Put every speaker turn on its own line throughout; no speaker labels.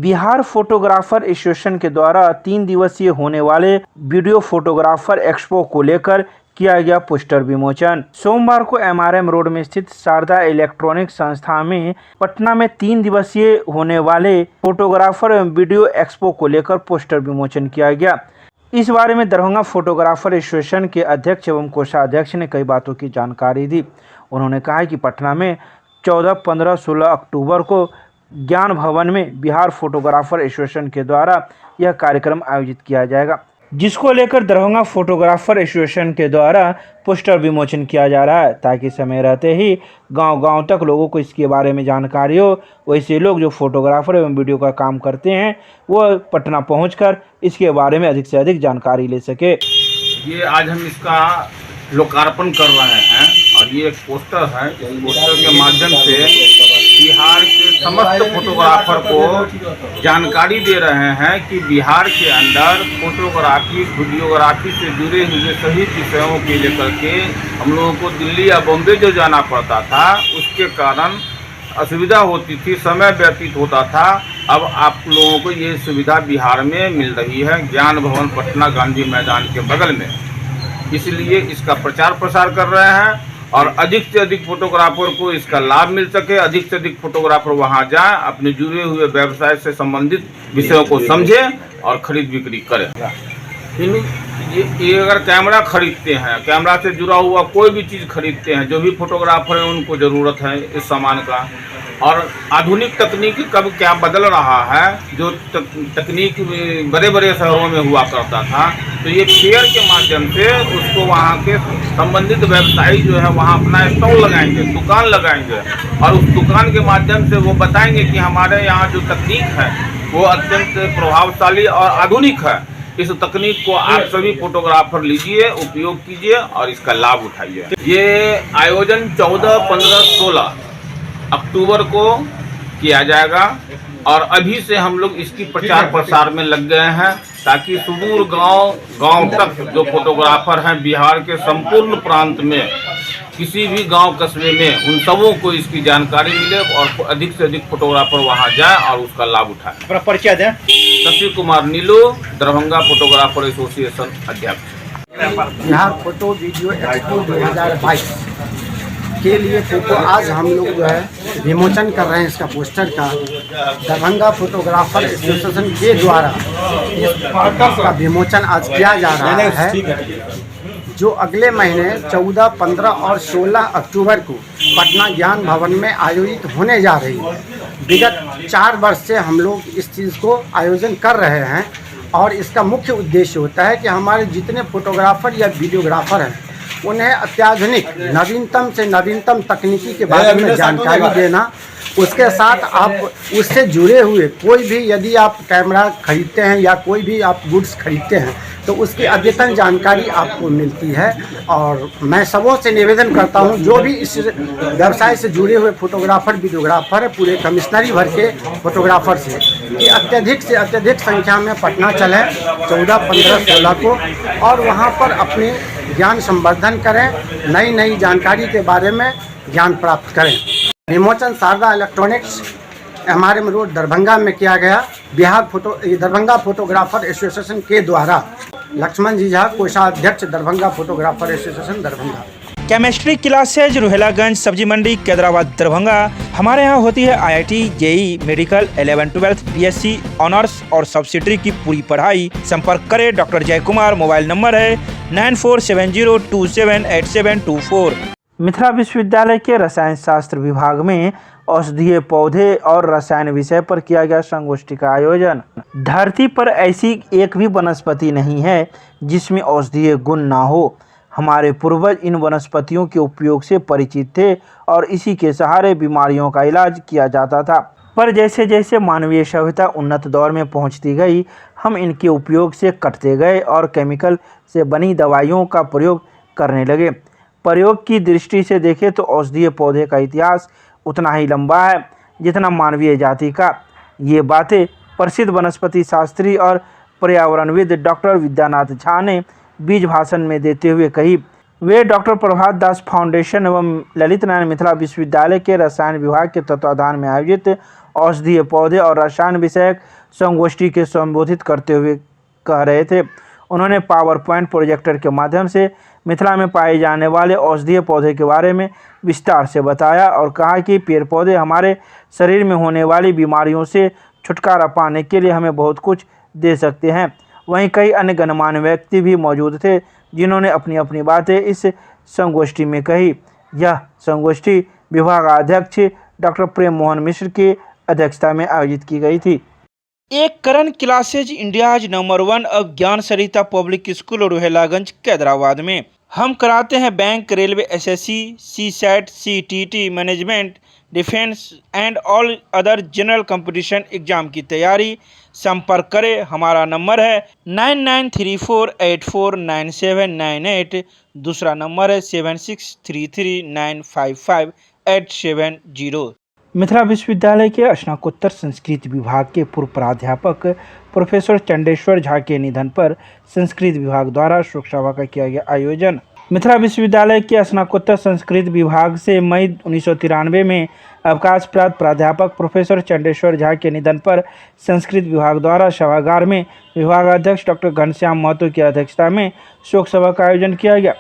Bihar photographer association के द्वारा 3 दिवसीय होने वाले वीडियो फोटोग्राफर एक्सपो को लेकर किया गया पोस्टर विमोचन। सोमवार को एमआरएम रोड में स्थित शारदा इलेक्ट्रॉनिक संस्था में पटना में 3 दिवसीय होने वाले फोटोग्राफर एवं वीडियो एक्सपो को लेकर पोस्टर विमोचन किया गया। इस बारे में दरभंगा फोटोग्राफर एसोसिएशन के अध्यक्ष एवं कोषाध्यक्ष ने कई बातों की जानकारी दी। उन्होंने कहा कि पटना में 14, 15, 16 अक्टूबर को ज्ञान भवन में बिहार फोटोग्राफर एसोसिएशन के द्वारा यह कार्यक्रम आयोजित किया जाएगा, जिसको लेकर दरभंगा फोटोग्राफर एसोसिएशन के द्वारा पोस्टर विमोचन किया जा रहा है, ताकि समय रहते ही गांव-गांव तक लोगों को इसके बारे में जानकारी हो। वैसे लोग जो फोटोग्राफर एवं वीडियो का काम करते हैं वो पटना पहुंचकर इसके बारे में अधिक से अधिक जानकारी ले सके।
ये आज हम इसका लोकार्पण कर रहे हैं और ये एक पोस्टर है। इस पोस्टर के माध्यम से बिहार के समस्त फोटोग्राफर को जानकारी दे रहे हैं कि बिहार के अंदर फोटोग्राफी वीडियोग्राफी से जुड़े हुए सभी विषयों के लेकर के हम लोगों को दिल्ली या बॉम्बे जो जाना पड़ता था, उसके कारण असुविधा होती थी, समय व्यतीत होता था। अब आप लोगों को ये सुविधा बिहार में मिल रही है, ज्ञान भवन पटना गांधी मैदान के बगल में। इसलिए इसका प्रचार प्रसार कर रहे हैं और अधिक से अधिक फोटोग्राफर को इसका लाभ मिल सके, अधिक से अधिक फोटोग्राफर वहां जाएं, अपने जुड़े हुए व्यवसाय से संबंधित विषयों को समझें और खरीद बिक्री करें। ये अगर कैमरा खरीदते हैं, कैमरा से जुड़ा हुआ कोई भी चीज़ खरीदते हैं, जो भी फोटोग्राफर है उनको ज़रूरत है इस सामान का। और आधुनिक तकनीक कब क्या बदल रहा है, जो तकनीक बड़े बड़े शहरों में हुआ करता था, तो ये फेयर के माध्यम से उसको वहाँ के संबंधित व्यवसायी जो है वहाँ अपना स्टॉल लगाएंगे, दुकान लगाएंगे और उस दुकान के माध्यम से वो बताएंगे कि हमारे यहाँ जो तकनीक है वो अत्यंत प्रभावशाली और आधुनिक है। इस तकनीक को आप सभी फोटोग्राफर लीजिए, उपयोग कीजिए और इसका लाभ उठाइए। ये आयोजन 14, 15, 16 अक्टूबर को किया जाएगा और अभी से हम लोग इसकी प्रचार प्रसार में लग गए हैं, ताकि सुदूर गांव तक जो फोटोग्राफर हैं बिहार के संपूर्ण प्रांत में किसी भी गांव कस्बे में उन सबों को इसकी जानकारी मिले और अधिक से अधिक फोटोग्राफर वहां जाए और उसका लाभ उठाए।
अपना परिचय दें।
शशि कुमार नीलू, दरभंगा फोटोग्राफर एसोसिएशन अध्यक्ष।
बिहार फोटो वीडियो एक्सपो 2022 के लिए फोटो आज हम लोग जो है विमोचन कर रहे हैं इसका पोस्टर का। दरभंगा फोटोग्राफर एसोसिएशन के द्वारा इस पोस्टर का विमोचन आज किया जा रहा है, जो अगले महीने 14, 15 और 16 अक्टूबर को पटना ज्ञान भवन में आयोजित होने जा रही है। विगत 4 वर्ष से हम लोग इस चीज़ को आयोजन कर रहे हैं और इसका मुख्य उद्देश्य होता है कि हमारे जितने फोटोग्राफर या वीडियोग्राफर हैं उन्हें अत्याधुनिक नवीनतम से नवीनतम तकनीकी के बारे में जानकारी देना। उसके साथ आप उससे जुड़े हुए कोई भी यदि आप कैमरा खरीदते हैं या कोई भी आप गुड्स खरीदते हैं तो उसकी अद्यतन जानकारी आपको मिलती है। और मैं सबों से निवेदन करता हूं, जो भी इस व्यवसाय से जुड़े हुए फोटोग्राफर वीडियोग्राफर है, पूरे कमिश्नरी भर के फोटोग्राफर से कि अत्यधिक से अत्यधिक संख्या में पटना चलें 14, 15, 16 को और वहां पर अपने ज्ञान संवर्धन करें, नई नई जानकारी के बारे में ज्ञान प्राप्त करें। विमोचन Sharda electronics MRM road Darbhanga में किया गया। दरभंगा फोटोग्राफर एसोसिएशन के द्वारा। लक्ष्मण जी झा, कोषाध्यक्ष, Darbhanga photographer association Darbhanga.
Chemistry classes Rohilaganj सब्जी मंडी कैदराबाद दरभंगा। हमारे यहाँ होती है IIT, JEE, medical, 11, 12, BSc honours और सब्सिडरी की पूरी पढ़ाई। संपर्क करें डॉक्टर जय कुमार। मोबाइल नंबर है 9470278724। मिथिला विश्वविद्यालय के रसायन शास्त्र विभाग में औषधीय पौधे और रसायन विषय पर किया गया संगोष्ठी का आयोजन। धरती पर ऐसी एक भी वनस्पति नहीं है जिसमें औषधीय गुण ना हो। हमारे पूर्वज इन वनस्पतियों के उपयोग से परिचित थे और इसी के सहारे बीमारियों का इलाज किया जाता था। पर जैसे जैसे मानवीय सभ्यता उन्नत दौर में पहुंचती गई, हम इनके उपयोग से कटते गए और केमिकल से बनी दवाइयों का प्रयोग करने लगे। प्रयोग की दृष्टि से देखें तो औषधीय पौधे का इतिहास उतना ही लंबा है जितना मानवीय जाति का। ये बातें प्रसिद्ध वनस्पति शास्त्री और पर्यावरणविद डॉक्टर विद्यानाथ झा ने बीज भाषण में देते हुए कही। वे डॉक्टर प्रभात दास फाउंडेशन एवं ललित नारायण मिथिला विश्वविद्यालय के रसायन विभाग के तत्वाधान में आयोजित औषधीय पौधे और रसायन विषयक संगोष्ठी के संबोधित करते हुए कह रहे थे। उन्होंने पावर पॉइंट प्रोजेक्टर के माध्यम से मिथिला में पाए जाने वाले औषधीय पौधे के बारे में विस्तार से बताया और कहा कि पेड़ पौधे हमारे शरीर में होने वाली बीमारियों से छुटकारा पाने के लिए हमें बहुत कुछ दे सकते हैं। वहीं कई अन्य गणमान्य व्यक्ति भी मौजूद थे जिन्होंने अपनी अपनी बातें इस संगोष्ठी में कही। यह संगोष्ठी विभागाध्यक्ष डॉक्टर प्रेम मोहन मिश्र की अध्यक्षता में आयोजित की गई थी। एक करण क्लासेज इंडियाज नंबर 1 अब ज्ञान सरिता पब्लिक स्कूल रोहेलागंज कैदराबाद में हम कराते हैं bank, railway, SSC, CSAT, CTT, management, defence and all other general competition exam की तैयारी। संपर्क करें, हमारा नंबर है 9934849798। दूसरा नंबर है 7633955870। मिथिला विश्वविद्यालय के स्नातकोत्तर संस्कृत विभाग के पूर्व प्राध्यापक प्रोफेसर चंडेश्वर झा के निधन पर संस्कृत विभाग द्वारा शोक सभा का किया गया आयोजन। मिथिला विश्वविद्यालय के स्नातकोत्तर संस्कृत विभाग से मई 1993 में अवकाश प्राप्त प्राध्यापक प्रोफेसर चंडेश्वर झा के निधन पर संस्कृत विभाग द्वारा सभागार में विभागाध्यक्ष डॉक्टर घनश्याम महतो की अध्यक्षता में शोक सभा का आयोजन किया गया,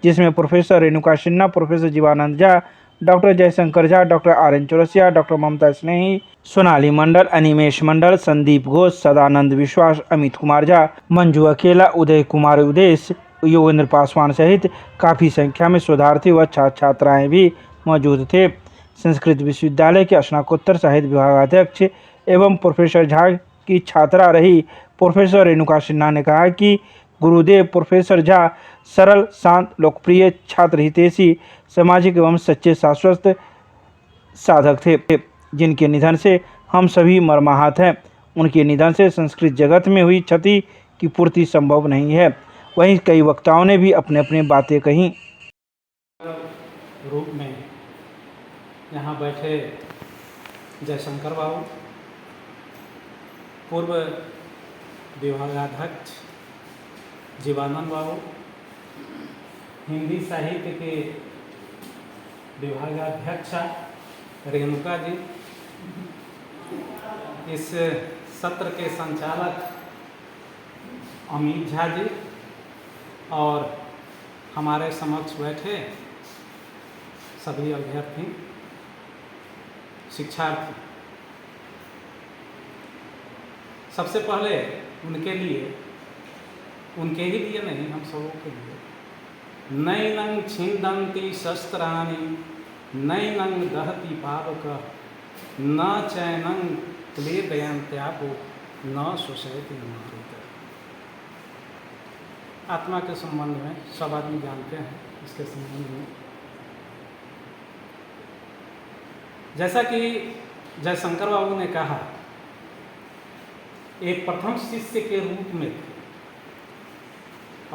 जिसमें professor Renuka Sinha, professor Jeevanand Jha, doctor Jaishankar Jha, doctor R N. Chaurasia, doctor Mamta Snehi, Sonali Mandal, Animesh Mandal, Sandeep Ghosh, Sadanand Vishwas, Amit Kumar Jha, Manju अकेला, उदय कुमार उदेश, योगेंद्र पासवान सहित काफ़ी संख्या में शोधार्थी व छात्र छात्राएँ भी मौजूद थे। संस्कृत विश्वविद्यालय के स्नातकोत्तर साहित्य विभागाध्यक्ष एवं प्रोफेसर झा की छात्रा रही प्रोफेसर रेणुका सिन्हा ने कहा कि गुरुदेव प्रोफेसर झा सरल, शांत, लोकप्रिय, छात्र हितैषी, सामाजिक एवं सच्चे शाश्वत साधक थे, जिनके निधन से हम सभी मर्माहत हैं। उनके निधन से संस्कृत जगत में हुई क्षति की पूर्ति संभव नहीं है। वहीं कई वक्ताओं ने भी अपने अपने बातें कहीं।
रूप में यहाँ बैठे जयशंकर बाबू, पूर्व विभागाध्यक्ष जीवानंद बाबू, हिंदी साहित्य के विभागाध्यक्षा रेणुका जी, इस सत्र के संचालक अमित झा जी और हमारे समक्ष बैठे सभी अभ्यर्थी, शिक्षार्थी। सबसे पहले उनके लिए, उनके ही लिए नहीं, हम सबों के लिए, नैनं छिन्दन्ति शस्त्राणि नैनं दहति पावक न चैनं क्लेदयन्त्यापो न शोषयति मारुत। आत्मा के संबंध में सब आदमी जानते हैं। इसके संबंध में जैसा कि जयशंकर बाबू ने कहा, एक प्रथम शिष्य के रूप में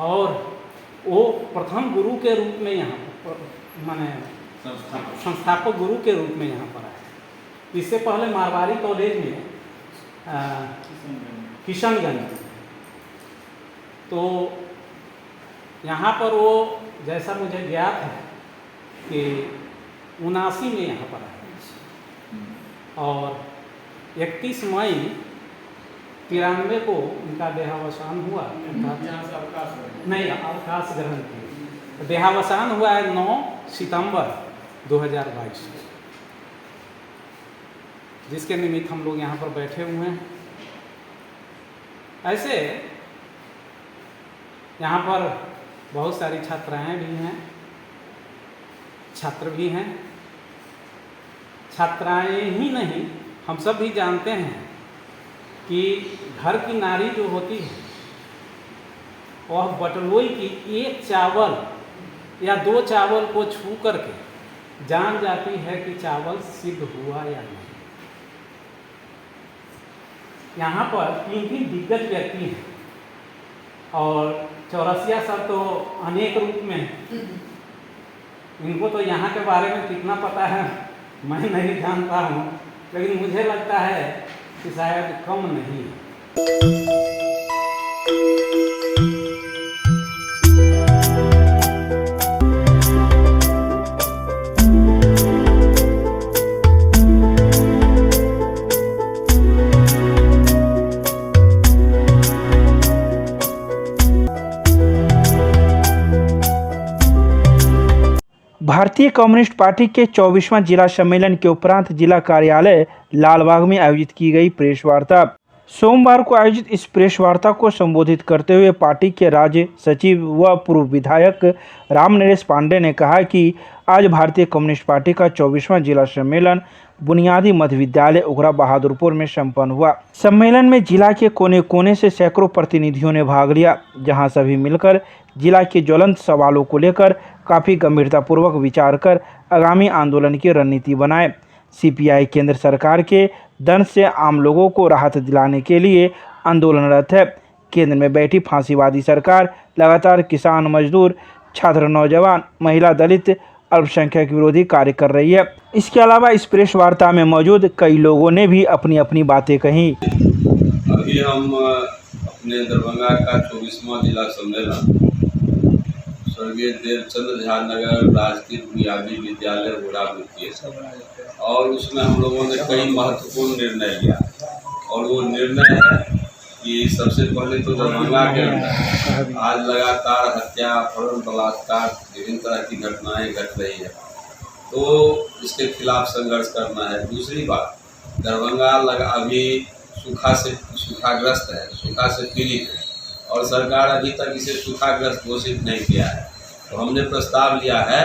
और वो प्रथम गुरु के रूप में यहाँ माने संस्थापक गुरु के रूप में यहाँ पर आए। इससे पहले मारवाड़ी कॉलेज में किशनगंज, तो यहाँ पर वो, जैसा मुझे ज्ञात है कि 79 में यहाँ पर आए और 31 मई 93 को उनका देहावसान हुआ। नहीं, अवकाश ग्रहण किए। देहावसान हुआ है 9 सितंबर 2022, जिसके निमित्त हम लोग यहाँ पर बैठे हुए हैं। ऐसे यहाँ पर बहुत सारी छात्राएं भी हैं, छात्र भी हैं। छात्राएं ही नहीं, हम सब भी जानते हैं कि घर की नारी जो होती है वह बटलोई की एक चावल या 2 चावल को छू करके जान जाती है कि चावल सिद्ध हुआ या नहीं। यहाँ पर 3 दिग्गज व्यक्ति हैं और चौरसिया सर तो अनेक रूप में हैं। इनको तो यहाँ के बारे में कितना पता है मैं नहीं जानता हूँ, लेकिन मुझे लगता है कि शायद कम नहीं है।
भारतीय कम्युनिस्ट पार्टी के 24वां जिला सम्मेलन के उपरांत जिला कार्यालय लालबाग में आयोजित की गई प्रेस वार्ता। सोमवार को आयोजित इस प्रेस वार्ता को संबोधित करते हुए पार्टी के राज्य सचिव व पूर्व विधायक रामनरेश पांडे ने कहा कि आज भारतीय कम्युनिस्ट पार्टी का 24वां जिला सम्मेलन बुनियादी मध्य विद्यालय उगरा बहादुरपुर में संपन्न हुआ। सम्मेलन में जिला के कोने कोने से सैकड़ों प्रतिनिधियों ने भाग लिया, जहां सभी मिलकर जिला के ज्वलंत सवालों को लेकर काफ़ी गंभीरतापूर्वक विचार कर आगामी आंदोलन की रणनीति बनाए। सीपीआई केंद्र सरकार के दंड से आम लोगों को राहत दिलाने के लिए आंदोलनरत है। केंद्र में बैठी फांसीवादी सरकार लगातार किसान, मजदूर, छात्र, नौजवान, महिला, दलित, अल्पसंख्यक विरोधी कार्य कर रही है। इसके अलावा इस प्रेस वार्ता में मौजूद कई लोगों ने भी अपनी अपनी बातें कही।
अभी हम अपने दरभंगा का 24वां जिला सम्मेलन स्वर्गीय देवचंद्र झा नगर राजकीय बुनियादी विद्यालय उगरा में किए और उसमें हम लोगों ने कई महत्वपूर्ण निर्णय लिया और वो निर्णय है कि सबसे पहले तो दरभंगा के अंदर आज लगातार हत्या, अपहरण, बलात्कार, विभिन्न तरह की घटनाएं घट रही है, तो इसके खिलाफ संघर्ष करना है। दूसरी बात, दरभंगा अभी सूखाग्रस्त है, सूखा से पीड़ित है और सरकार अभी तक इसे सूखाग्रस्त घोषित नहीं किया है। तो हमने प्रस्ताव लिया है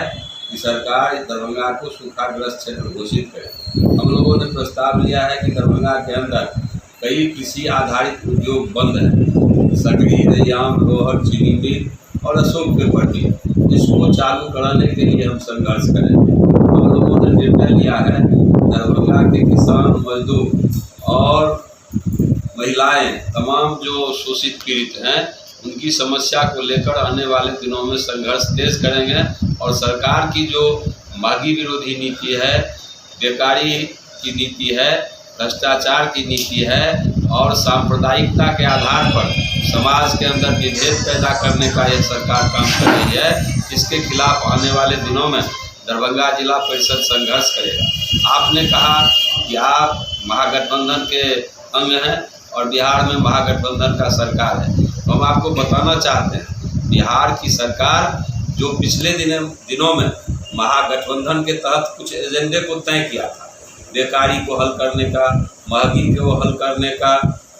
कि सरकार दरभंगा को सूखाग्रस्त क्षेत्र घोषित करे। हम लोगों ने प्रस्ताव लिया है कि दरभंगा के अंदर कई कृषि आधारित उद्योग बंद हैं, सकरी, रैयाम, लोहर, चीनी मिल और अशोक पेपर मिल, इसको चालू कराने के लिए हम संघर्ष करें। हम लोगों ने निर्णय लिया है दरभंगा के किसान, मजदूर और महिलाएं, तमाम जो शोषित पीड़ित हैं, उनकी समस्या को लेकर आने वाले दिनों में संघर्ष तेज करेंगे और सरकार की जो महंगी विरोधी नीति है, बेकारी की नीति है, भ्रष्टाचार की नीति है और सांप्रदायिकता के आधार पर समाज के अंदर विभेद पैदा करने का यह सरकार काम कर रही है, इसके खिलाफ आने वाले दिनों में दरभंगा जिला परिषद संघर्ष करेगा। आपने कहा कि आप महागठबंधन के अंग हैं और बिहार में महागठबंधन का सरकार है, तो हम आपको बताना चाहते हैं बिहार की सरकार जो पिछले दिनों में महागठबंधन के तहत कुछ एजेंडे को तय किया था, बेकारी को हल करने का, महंगी को हल करने का,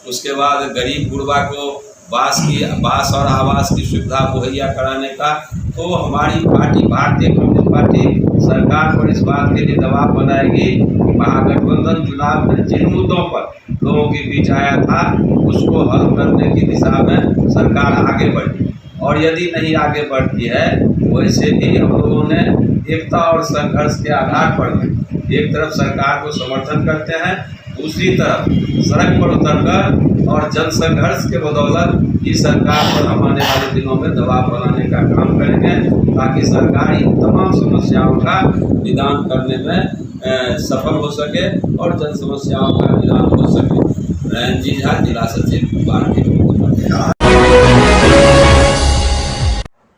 उसके बाद गरीब गुरबा को बास और आवास की सुविधा मुहैया कराने का, तो हमारी पार्टी भारतीय कम्युनिस्ट पार्टी सरकार पर इस बात के लिए दबाव बनाएगी कि महागठबंधन चुनाव में जिन मुद्दों पर लोगों के बीच आया था उसको हल करने की दिशा में सरकार आगे बढ़ी और यदि नहीं आगे बढ़ती है वैसे भी हम लोगों ने एकता और संघर्ष के आधार पर एक तरफ सरकार को समर्थन करते हैं, दूसरी तरफ सड़क पर उतरकर और जन संघर्ष के बदौलत इस सरकार पर हम आने वाले दिनों में दबाव बनाने का काम करेंगे ताकि सरकार इन तमाम समस्याओं का निदान करने में सफल हो सके और जन समस्याओं का निदान हो सके। रणजीत झा, जिला सचिव भारतीय।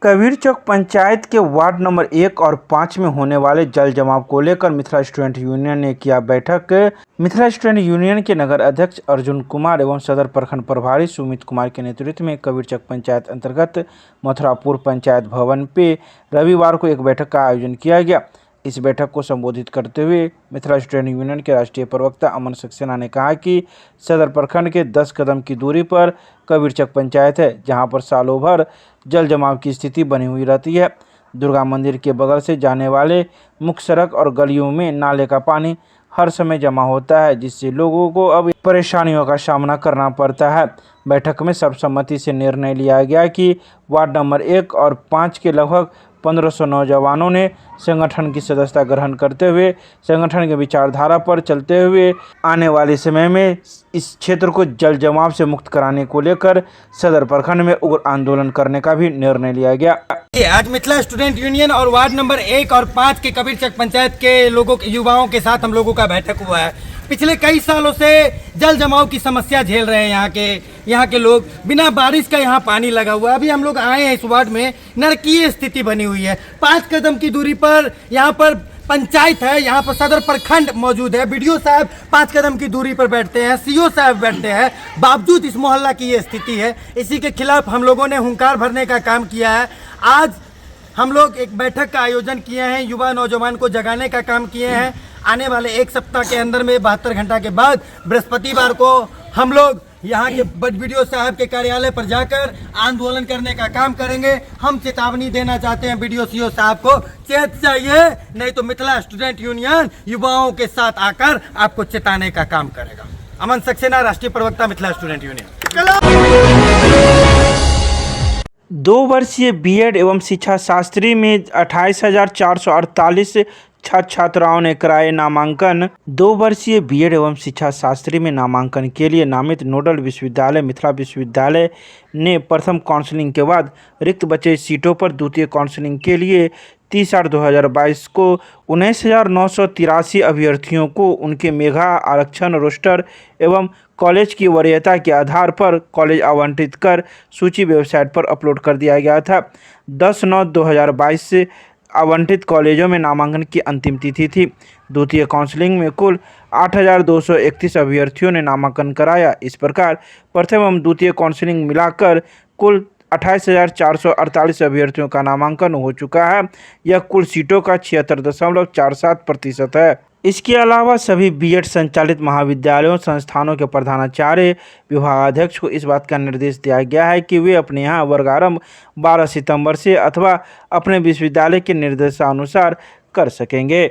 कबीर चौक पंचायत के वार्ड नंबर 1 और 5 में होने वाले जल जमाव को लेकर मिथिला स्टूडेंट यूनियन ने किया बैठक। मिथिला स्टूडेंट यूनियन के नगर अध्यक्ष अर्जुन कुमार एवं सदर प्रखंड प्रभारी सुमित कुमार के नेतृत्व में कबीर चौक पंचायत अंतर्गत मथुरापुर पंचायत भवन पे रविवार को एक बैठक का आयोजन किया गया। इस बैठक को संबोधित करते हुए मिथिला स्टूडेंट यूनियन के राष्ट्रीय प्रवक्ता अमन सक्सेना ने कहा कि सदर प्रखंड के 10 कदम की दूरी पर कबीर चौक पंचायत है, जहां पर सालों भर जल जमाव की स्थिति बनी हुई रहती है। दुर्गा मंदिर के बगल से जाने वाले मुख्य सड़क और गलियों में नाले का पानी हर समय जमा होता है, जिससे लोगों को अब परेशानियों का सामना करना पड़ता है। बैठक में सर्वसम्मति से निर्णय लिया गया कि वार्ड नंबर 1 और 5 के लगभग 1500 नौजवानों ने संगठन की सदस्यता ग्रहण करते हुए संगठन की विचारधारा पर चलते हुए आने वाले समय में इस क्षेत्र को जल जमाव से मुक्त कराने को लेकर सदर प्रखंड में उग्र आंदोलन करने का भी निर्णय लिया गया।
आज मिथिला स्टूडेंट यूनियन और वार्ड नंबर 1 और 5 के कबीर चौक पंचायत के लोगों युवाओं के साथ हम लोगों का बैठक हुआ है। पिछले कई सालों से जल जमाव की समस्या झेल रहे हैं यहाँ के लोग, बिना बारिश का यहाँ पानी लगा हुआ है। अभी हम लोग आए हैं इस वार्ड में, नरकीय स्थिति बनी हुई है। 5 कदम की दूरी पर यहाँ पर पंचायत है, यहाँ पर सदर प्रखंड मौजूद है, बीडीओ साहब 5 कदम की दूरी पर बैठते हैं, सीओ साहब बैठते हैं, बावजूद इस मोहल्ला की ये स्थिति है। इसी के खिलाफ हम लोगों ने हुंकार भरने का काम किया है। आज हम लोग एक बैठक का आयोजन किए हैं, युवा नौजवान को जगाने का काम किए हैं। आने वाले एक सप्ताह के अंदर में 72 घंटा के बाद बृहस्पतिवार को हम लोग यहाँ के BDO साहब के कार्यालय पर जाकर आंदोलन करने का काम करेंगे। हम चेतावनी देना चाहते हैं BDO CO साहब को, चेत जाइए, नहीं तो मिथिला स्टूडेंट यूनियन युवाओं के साथ आकर आपको चेताने का काम करेगा। अमन सक्सेना, राष्ट्रीय प्रवक्ता, मिथिला स्टूडेंट यूनियन।
2 वर्षीय बीएड एवं शिक्षा शास्त्री में 28,448 छात्र छात्राओं ने कराए नामांकन। 2 वर्षीय बीएड एवं शिक्षा शास्त्री में नामांकन के लिए नामित नोडल विश्वविद्यालय मिथिला विश्वविद्यालय ने प्रथम काउंसलिंग के बाद रिक्त बचे सीटों पर द्वितीय काउंसलिंग के लिए 30/8/2022 को 19,983 अभ्यर्थियों को उनके मेधा आरक्षण रोस्टर एवं कॉलेज की वरीयता के आधार पर कॉलेज आवंटित कर सूची वेबसाइट पर अपलोड कर दिया गया था। 10/9/2022 से आवंटित कॉलेजों में नामांकन की अंतिम तिथि थी। द्वितीय काउंसलिंग में कुल 8,231 अभ्यर्थियों ने नामांकन कराया। इस प्रकार प्रथम एवं द्वितीय काउंसलिंग मिलाकर कुल 28,448 अभ्यर्थियों का नामांकन हो चुका है। यह कुल सीटों का 76.47% है। इसके अलावा सभी बीएड संचालित महाविद्यालयों संस्थानों के प्रधानाचार्य विभागाध्यक्ष को इस बात का निर्देश दिया गया है कि वे अपने यहाँ वर्गारंभ 12 सितंबर से अथवा अपने विश्वविद्यालय के निर्देशानुसार कर सकेंगे।